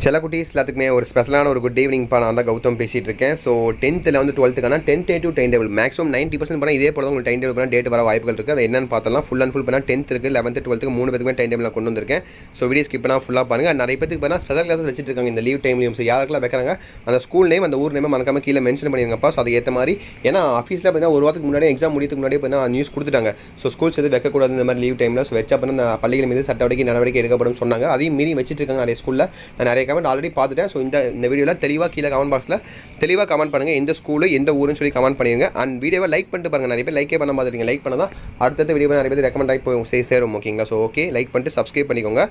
சில குட்டீஸ் எல்லாத்துக்குமே ஒரு ஸ்பெஷலான ஒரு குட் ஈவினிங்ப்பா. நான் தான் கௌதம் பேசிகிட்டு இருக்கேன். ஸோ 10th வந்து 12th tentative time table maximum 90% பண்ணால் இதே போல உங்களுக்கு டைம் டேபிள் பண்ணால் டேட் வர வாய்ப்புகள் இருக்குது. அது என்னன்னு பார்த்தலாம். ஃபுல் அண்ட் ஃபுல் பண்ணால் 10th இருக்குது, 11th 12th 3 பேருக்குமே டைம் டேபிள் நான் கொண்டு வந்திருக்கேன். ஸோ வீடியோ ஸ்கிப் பண்ணால் ஃபுல்லாக பாருங்கள். நிறைய பேருக்கு பண்ணால் ஸ்பெஷல் கிளாஸஸ் வச்சுட்டு இருக்காங்க இந்த லீவ் டைம்லையும். ஸோ யாருக்கெல்லாம் வைக்கிறாங்க அந்த ஸ்கூல் நேம் அந்த ஊர் நேம் மறக்காம கீழே மென்ஷன் பண்ணிருங்கப்பா. ஸோ அது ஏற்ற மாதிரி ஏன்னா ஆஃபீஸில் பார்த்தீங்கன்னா ஒரு வாரத்துக்கு முன்னாடி எக்ஸாம் முடியதுக்கு முன்னாடி பார்த்தீங்கன்னா நியூஸ் கொடுத்துட்டாங்க. ஸோ ஸ்கூல்ஸ் எது வைக்கக்கூடாது இந்த மாதிரி லீவ் டைமில். ஸோ வச்சா பண்ண பள்ளிகள் மீது நடவடிக்கை எடுக்கப்படும் சொன்னாங்க. அதையும் மீறி வச்சுட்டு இருக்காங்க நிறைய ஸ்கூலில். நான் நிறைய கமெண்ட் ஆல்ரெடி பார்த்துட்டேன். ஸோ இந்த வீடியோவில் தெளிவாக கீழே கமெண்ட் பாக்ஸில் தெளிவாக கமெண்ட் பண்ணுங்கள். எந்த ஸ்கூலு எந்த ஊருன்னு சொல்லி கமெண்ட் பண்ணிடுங்க. அண்ட் வீடியோவை லைக் பண்ணிட்டு பாருங்கள். நிறைய பேர் லைக்கே பண்ண பார்த்துருங்க. லைக் பண்ணால் தான் அடுத்த வீடியோ நிறைய பேர் ரெக்கமெண்ட் ஆகி போய் சேரும். ஓகேங்களா? ஸோ ஓகே, லைக் பண்ணிட்டு சப்ஸ்கிரைப் பண்ணிக்கோங்க.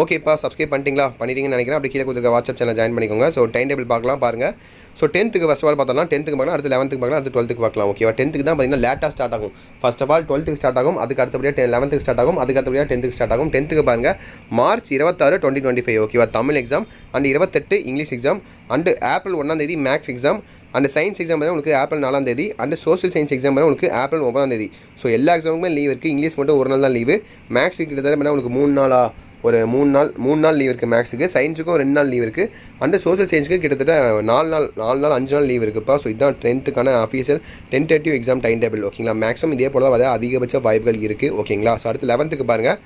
ஓகேப்பா, சப்ஸ்கிரைப் பண்ணிட்டீங்கன்னு நினைக்கிறேன். அப்படி கீழே கொடுத்துருக்க வாட்ஸ்அப் சேனல் ஜாயின் பண்ணிக்கோங்க. ஸோ டைம் டேபிள் பார்க்கலாம் பாருங்கள். ஸோ 10th ஃபர்ஸ்ட் ஆல் பார்த்தோம்னா 10th பார்க்கலாம், அடுத்து 11th பார்க்கலாம், அடுத்து 12th பார்க்கலாம். ஓகேவா? 10th தான் பார்த்தீங்கன்னா லேட்டாக ஸ்டார்ட் ஆகும். First of all 12th start ஆகும், அதுக்கு அடுத்தபடியாக 11th ஸ்டார்ட் ஆகும், அதுக்கு அடுத்தபடியாக 10th ஸ்டார்ட் ஆகும். 10th பாருங்கள் மார்ச் 26, 2025. ஓகேவா? Tamil exam and 28 English exam and April 1 maths exam and science exam உங்களுக்கு April 4 and social science exam உங்களுக்கு ஏப்ரல் 9. ஸோ எல்லா எக்ஸாமுக்குமே லீவ் இருக்குது. இங்கிலீஷ் மட்டும் ஒரு நாள் தான் லீவு. மேக்ஸுக்கு கிட்டத்தட்ட உங்களுக்கு 3 நாள் லீவ் இருக்குது. மேக்ஸுக்கு, சயின்ஸுக்கும் 2 நாள் லீவ் இருக்குது. அண்டு சோஷியல் சயின்ஸுக்கு கிட்டத்தட்ட 4 நாள் 5 நாள் லீவ் இருக்குப்பா. ஸோ இதுதான் 10th official tentative exam time table. ஓகேங்களா? மேக்ஸிமம் இதே போல தான் அதிகபட்ச வாய்ப்புகள் இருக்குது. ஓகேங்களா? ஸோ அடுத்து 11th பாருங்கள்.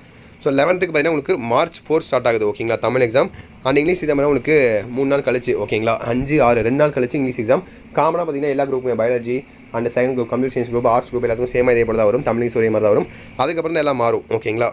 ஸோ 11th பார்த்தீங்கன்னா உங்களுக்கு மார்ச் 4 ஸ்டார்ட் ஆகுது. ஓகேங்களா? Tamil exam and English exam உங்களுக்கு 3 நாள் கழிச்சு. ஓகேங்களா? 5, 6 2 நாள் கழிச்சு இங்கிலீஷ் எக்ஸாம். காமனாக பார்த்தீங்கன்னா எல்லா குரூப்புமே biology and science group, computer science group, arts group எல்லாத்துக்கும் சேமாக இதே போல தான் வரும். தமிழ் ஒரே மாதிரி தான் வரும். அதுக்கப்புறம் தான் எல்லாம் மாறும். ஓகேங்களா?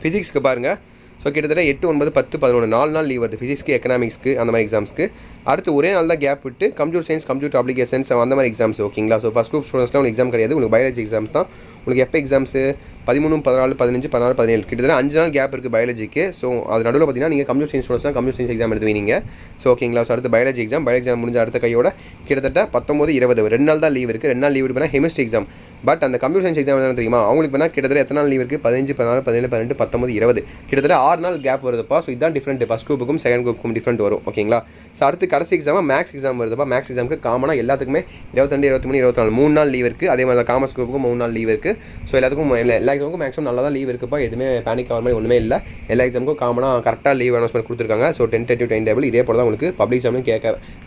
ஃபிசிக்ஸ்க்கு பாருங்கள். ஸோ கிட்டத்தட்ட 8, 9, 10, 11 4 நாள் லீவ் வருது ஃபிசிக்ஸ்க்கு, எக்கனாமிக்ஸ்க்கு அந்த மாதிரி எக்ஸாம்ஸ்க்கு. அடுத்து ஒரே நாள் தான் கேப் விட்டு கம்ப்யூட்டர் சயின்ஸ், கம்ப்யூட்டர் அப்ளிகேஷன்ஸ் அந்த மாதிரி எக்ஸாம்ஸ். ஓகேங்களா? ஸோ ஃபஸ்ட் குரூப் ஸ்டூடெண்ட்ஸ்லாம் உங்களுக்கு எக்ஸாம் கிடையாது. உங்களுக்கு பயாலஜி எக்ஸாம்ஸ் தான். உங்களுக்கு எப்போ எக்ஸாம்ஸு 13, 14, 15, 16, 17 கிட்டத்தட்ட 5 நாள் கேப் இருக்குது பயாலஜிக்கு. ஸோ அது நடுவில் பார்த்தீங்கன்னா நீங்கள் கம்ப்யூட்டர் சயின்ஸ் ஸ்டூடெண்ட்ஸ் தான் கம்ப்யூட்டர் சயின்ஸ் எக்ஸாம் எடுத்துவீங்க. ஸோ ஓகேங்களா? ஸோ அடுத்து பயாலஜி எக்ஸாம் முடிஞ்ச அடுத்த கையோட கிட்டத்தட்ட 19, 20 2 நாள் தான் லீவ் இருக்குது. 2 நாள் லீவ் பண்ணால் கெமிஸ்ட்ரி எக்ஸாம். பட் அந்த கம்ப்யூட்டர் சயின்ஸ் எக்ஸாம் என்ன தெரியுமா அவங்களுக்கு பண்ணால் கிட்டத்தட்ட எத்தனை நாள் லீவ் இருக்குது? 15, 16, 17, 18, 19, 20 கிட்டத்தட்ட 6 நாள் கேப் வருதுப்பா. ஸோ இதுதான் டிஃப்ரெண்ட். ஃபஸ்ட் குரூப்புக்கும் செகண்ட் குரூப்புக்கும் டிஃப்ரெண்ட் வரும். ஓகேங்களா? ஸோ அடுத்து கடைசி எக்ஸாம் மேக்ஸ் எக்ஸாம் வருதுப்பா. மேக்ஸ் எக்ஸாமுக்கு காமனாக எல்லாத்துக்குமே 22, 23, 24 3 நாள் லீவ் இருக்குது. அதே மாதிரி தான் காமர்ஸ் குரூப்புக்கும் 3 நாள் லீவ் இருக்குது. ஸோ எல்லாத்துக்கும் எல்லா எக்ஸாமுக்கும் மேக்ஸிமம் நல்லா தான் லீவ் இருக்குப்பா. எதுவுமே பேனிக் ஆகிற மாதிரி ஒன்றுமே இல்லை. எல்லா எக்ஸாமுக்கும் காமனாக கரெக்டாக லீவ் அனௌன்ஸ்மெண்ட் கொடுத்துருக்காங்க. ஸோ டென்டேட்டிவ் டைம் டேபிள் இதே போல தான் உங்களுக்கு பப்ளிக் எக்ஸாம்லையும்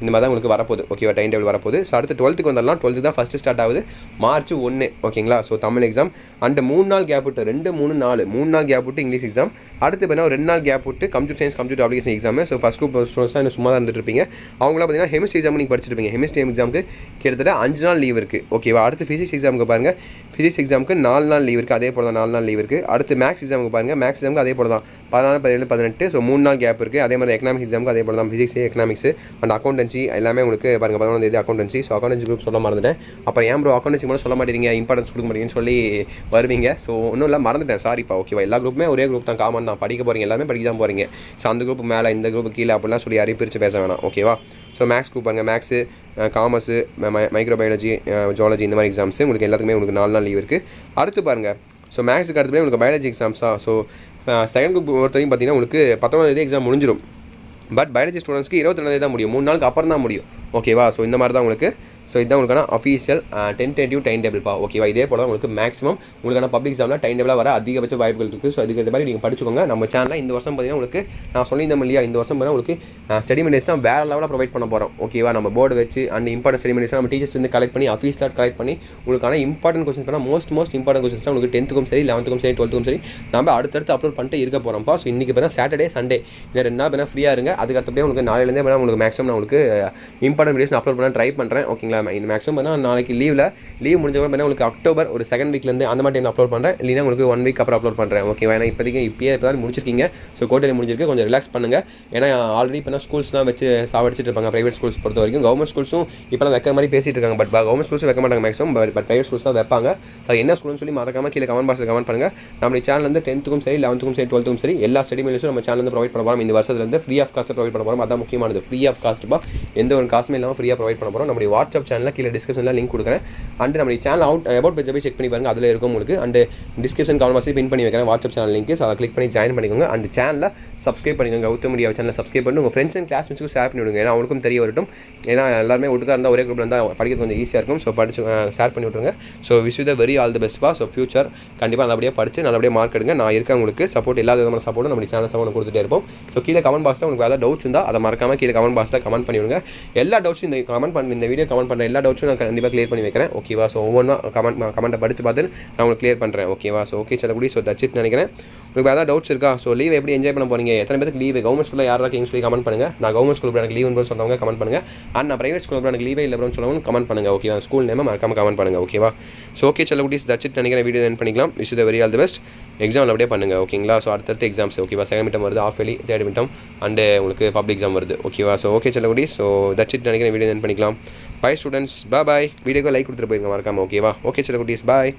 இந்த மாதிரி தான் உங்களுக்கு வரப்போகுது. ஓகேவா? டைம் டேபிள் வரப்போகுது. ஸோ அடுத்து 12th வந்துடலாம். 12th தான் ஃபஸ்ட்டு ஸ்டார்ட் ஆகுது மார்ச் 1. ஓகேங்களா? ஸோ தமிழ் எக்ஸாம் அண்டு 3 நாள் கேப் விட்டு 2, 3, 4 3 நாள் கேப் விட்டு இங்கிலீஷ் எக்ஸாம். அடுத்து பார்த்தீங்கன்னா 2 நாள் கேப் விட்டு computer science, computer application exam. So first group students தான் சும்மா தான் இருந்துட்டு இருப்பீங்க. அவங்களாம் பார்த்தீங்கன்னா கெமிஸ்ட்ரி எக்ஸாம் நீங்கள் படிச்சிருப்பீங்க. கெமிஸ்ட்ரி எக்ஸாமுக்கு கிட்டத்தட்ட 5 நாள் லீவ் இருக்குது. ஓகேவா? அடுத்து ஃபிசிக்ஸ் எக்ஸாமுக்கு பாருங்கள். ஃபிசிக்ஸ் எக்ஸாமுக்கு 4 நாள் லீவ் இருக்குது. அதே போல தான் 4 நாள் லீவ் இருக்குது. அடுத்து மேக்ஸ் எக்ஸாமுக்கு பாருங்கள். மேக்ஸ் எக்ஸாமுக்கு அதே போல தான் 14, 17, 18. ஸோ 3 நாள் கேப் இருக்குது. அதே மாதிரி எக்கனாமிக்ஸ் எக்ஸாமுக்கு அதே போல தான் ஃபிசிக்ஸ், எக்கனாமிக்ஸ் அண்ட் அக்கௌண்டன்சி எல்லாமே உங்களுக்கு பாருங்கள் 11 அக்கௌண்டன்சி. ஸோ அக்கௌண்டன்சி குரூப் சொல்ல மறந்துட்டேன். அப்புறம் ஏன் ப்ரோ அக்கௌண்டன்சி மட்டும் சொல்ல மாட்டேங்க, இம்பார்ட்டன்ஸ் கொடுக்க மாட்டேங்கன்னு சொல்லி வருவீங்க. ஸோ ஒன்றும் இல்லை, மறந்துட்டேன், சாரிப்பா. ஓகேவா? எல்லா குரூப்புமே ஒரே குரூப் தான், காமன் தான். படிக்க போகிறீங்க, எல்லாமே படிக்க தான் போகிறீங்க. ஸோ அந்த குரூப் மேலே இந்த குரூப் கீழே அப்படிலாம் சொல்லி யாரையும் பிரித்து பேச வேணாம். ஓகேவா? ஸோ மேக்ஸ் குரூப் பாருங்கள். மேக்ஸு, காமர்ஸு, மைக்ரோபயாலஜி, ஜுவாலஜி இந்த மாதிரி எக்ஸாம்ஸு உங்களுக்கு எல்லாத்துக்குமே உங்களுக்கு 4 நாள் லீவ் இருக்குது. அடுத்து பாருங்கள். ஸோ மேக்ஸுக்கு அடுத்தபடி உங்களுக்கு பயாலஜி எக்ஸாம்ஸா. ஸோ செகண்ட் குரூப் பொறுத்தவரைக்கும் பார்த்தீங்கன்னா உங்களுக்கு 19 எக்ஸாம் முடிஞ்சிடும். பட் பயாலஜி ஸ்டூடெண்ட்ஸ்க்கு 22 தான் முடியும். 3 நாளுக்கு அப்புறம் தான் முடியும். ஓகேவா? ஸோ இந்த மாதிரி தான் உங்களுக்கு. ஸோ இதுதான் உங்களுக்கான அஃபீஷியல் டென்டேட்டிவ் டைம் டேபிள்ப்பா. ஓகேவா? இதே போல உங்களுக்கு மேக்ஸிமம் உங்களுக்கான பப்ளிக் எக்ஸாமில் டைம் டேபிளாக வர அதிகபட்ச வாய்ப்புகள் இருக்குது. ஸோ அதுக்கு இந்த மாதிரி நீங்கள் படிச்சுக்கோங்க. நம்ம சேனலில் இந்த வருஷம் பார்த்தீங்கன்னா உங்களுக்கு நான் சொல்லியிருந்தேன் இல்லையா, இந்த வருஷம் பார்த்தீங்கன்னா உங்களுக்கு ஸ்டடி மெட்டீரியல்ஸ் தான் வேறு லெவலில் ப்ரொவைட் பண்ண போகிறோம். ஓகேவா? நம்ம போர்டு வச்சு அண்ட் இம்பார்ட்டன்ட் ஸ்டடி மெட்டீரியல்ஸ் நம்ம டீச்சர்ஸ் வந்து கலெக்ட் பண்ணி அஃபீஷியலாக கலெக்ட் பண்ணி உங்களுக்கான இம்பார்ட்டன்ட் கொஸ்டின்ஸ் பண்ணால் மோஸ்ட் இம்பார்ட்டன்ட் கொஸ்டின்ஸ் தான் உங்களுக்கு 10th சரி, 11th சரி, 12th சரி நம்ம அடுத்தடுத்து அப்லோட் பண்ணிட்டு இருக்க போகிறோம்ப்பா. ஸோ இன்றைக்கி பார்த்தா சாட்டர்டே, சண்டே இந்த 2 நாள் பார்த்தா ஃப்ரீயாக இருங்க. அதுக்கு அடுத்தபடியே உங்களுக்கு நாளையிலேருந்தே பார்த்தா உங்களுக்கு மேக்ஸிமம் நான் உங்களுக்கு இம்பார்ட்டன்ட் வீடியோஸ் அப்லோட் பண்ண ட்ரை பண்ணுறேன். ஓகேங்களா? இந்த மேக்ஸிமம் பார்த்தா நாளைக்கு லீவ் முடிஞ்ச பார்த்தீங்கன்னா உங்களுக்கு அக்டோபர் ஒரு 2nd வீக்லேருந்து அந்த மாதிரி டைம் அப்லோட் பண்ணுறேன். இல்லைனா உங்களுக்கு 1 வீக் அப்புறம் அப்லோட் பண்ணுறேன். ஓகேவா? ஏன்னா இப்போ தான் முடிச்சிருக்கீங்க. ஸோ கோட்டையில் முடிஞ்சிருக்கு, கொஞ்சம் ரிலாக்ஸ் பண்ணுங்கள். ஏன்னா ஆல்ரெடி இப்போ ஸ்கூல்ஸ்லாம் வச்சு சாவடிச்சிட்டு இருப்பாங்க. ப்ரைவேட் ஸ்கூல்ஸ் பொறுத்த வரைக்கும் கவர்மெண்ட் ஸ்கூல்ஸும் இப்போலாம் வைக்கிற மாதிரி பேசிட்டு இருக்காங்க. பட் கவர்மெண்ட் ஸ்கூல்ஸும் வைக்க மாட்டாங்க மேக்ஸிமம். பட் ப்ரைவேட் ஸ்கூல்ஸ் தான் வைப்பாங்க. ஸோ என்ன ஸ்கூல்னு சொல்லி மறக்காமல் கீழே கமெண்ட் பாக்ஸில் கமெண்ட் பண்ணுங்கள். நம்ம சேனல் வந்து 10th சரி, 11th சரி, 12th சரி எல்லா ஸ்டடி மெட்டீரியல்ஸும் நம்ம சேனல் வந்து ப்ரொவைட் பண்ண போகிறோம். இந்த வருஷத்துலேருந்து ஃப்ரீ ஆஃப் காஸ்ட் ப்ரொவைட் பண்ண போகிறோம். அதான் முக்கியமானது. ஃப்ரீ ஆஃப் காஸ்ட்பா, எந்த ஒரு காசுமே இல்லாமல் ஃப்ரீயாக ப்ரொவைட் பண்ண போகிறோம். நம்மளுடைய வாட்ஸ்அப் வாட்ஸ்அப் சேனலில் கீழே டிஸ்கிரிப்ஷனில் லிங்க் கொடுக்குறேன். அண்ட் நம்ம சேனல் அபவுட் பேஜை போய் செக் பண்ணி பாருங்கள், அதில் இருக்கும் உங்களுக்கு. அண்ட் டிஸ்கிரிப்ஷன் கான்வர்ஸை பின் பண்ணி வைக்கிறேன் வாட்ஸ்அப் சேனல் லிங்க். ஸோ அதை கிளிக் பண்ணி ஜாயின் பண்ணிக்கோங்க. அண்ட் சேனலில் சப்ஸ்கிரைப் பண்ணிக்கோங்க. கௌதம் மீடியா சேனலில் சப்ஸ்கிரைப் பண்ணி உங்கள் ஃப்ரெண்ட்ஸ் அண்ட் கிளாஸ்மேட்ஸ்க்கு ஷேர் பண்ணி விடுங்க. ஏன்னா அவங்களுக்கும் தெரிய வரட்டும். ஏன்னா எல்லாருமே ஒட்டுக்காக இருந்தால் ஒரே குரூப்பில் இருந்தால் படிக்கிறது கொஞ்சம் ஈஸியாக இருக்கும். ஸோ படிச்சு ஷேர் பண்ணி விட்ருங்க. So wish you the very all the best பா. ஸோ ஃபியூச்சர் கண்டிப்பாக நல்லபடியாக படித்து நல்லபடியாக மார்க் எடுங்க. நான் இருக்கேன் உங்களுக்கு சப்போர்ட், எல்லா விதமான சப்போர்ட்டும் நம்ம சேனல் சப்போர்ட் கொடுத்துட்டே இருப்போம். ஸோ கீழே கமெண்ட் பாக்ஸில் உங்களுக்கு ஏதாவது டவுட்ஸ் இருந்தால் அதை மறக்காமல் கீழே கமெண்ட் பாக்ஸில் கமெண்ட் பண்ணி விடுங்க. எல்லா டவுட்ஸும் இந்த வீடியோ கமெண்ட் பண்ணுற எல்லா டவுட்ஸும் நான் கண்டிப்பாக கிளியர் பண்ணி வைக்கிறேன். ஓகேவா? ஸோ ஒவ்வொன்றா கமெண்ட்டை படித்து பார்த்து நான் உங்களுக்கு கிளியர் பண்ணுறேன். ஓகேவா? ஸோ ஓகே சொல்லக்கூடிய ஸோ தச்சிட்டு நினைக்கிறேன். உங்களுக்கு ஏதாவது டவுட்ஸ் இருக்கா? ஸோ லீவ் எப்படி என்ஜாய் பண்ண போகிறீங்க? எத்தனை பேருக்கு லீவு? கவர்மெண்ட் ஸ்கூலில் யாராக இருக்கீங்க சொல்லி கமெண்ட் பண்ணுங்கள். நான் கவர்மெண்ட் ஸ்கூல் எனக்கு லீவுன்னு சொல்கிறவங்க கமெண்ட் பண்ணுங்கள். அண்ட் நான் பிரைவேட் ஸ்கூலில் எனக்கு லீவே இல்லை அப்படின்னு சொல்லுவாங்க கமெண்ட் பண்ணுங்கள். ஓகேவா? ஸ்கூல் நேம் மறக்காமல் கமெண்ட் பண்ணுங்கள். ஓகேவா? ஸோ ஓகே சொல்லக்கூடிய தச்சிட்டு நினைக்கிறேன். வீடியோ என் பண்ணிக்கலாம். Wish you the very all the best. Exam அப்படியே பண்ணுங்கள். ஓகேங்களா? ஸோ அடுத்தடுத்து எக்ஸாம்ஸ். ஓகேவா? செகண்ட் மிட்டம் வருது, ஆஃப் எலி, தேர்ட் மிட்டம் அண்டு உங்களுக்கு பப்ளிக் எக்ஸாம் வருது. ஓகேவா? ஸோ ஓகே சொல்லக்கூடிய ஸோ தச்சிட்டு நினைக்கிறேன். வீடியோ என் பண்ணிக்கலாம். பாய் ஸ்டூடெண்ட்ஸ், பாய். வீடியோக்கு லைக் கொடுத்துட்டு போயிருங்க மறக்காமல். ஓகேவா? ஓகே சொல்லக்கூடியஸ், பாய்.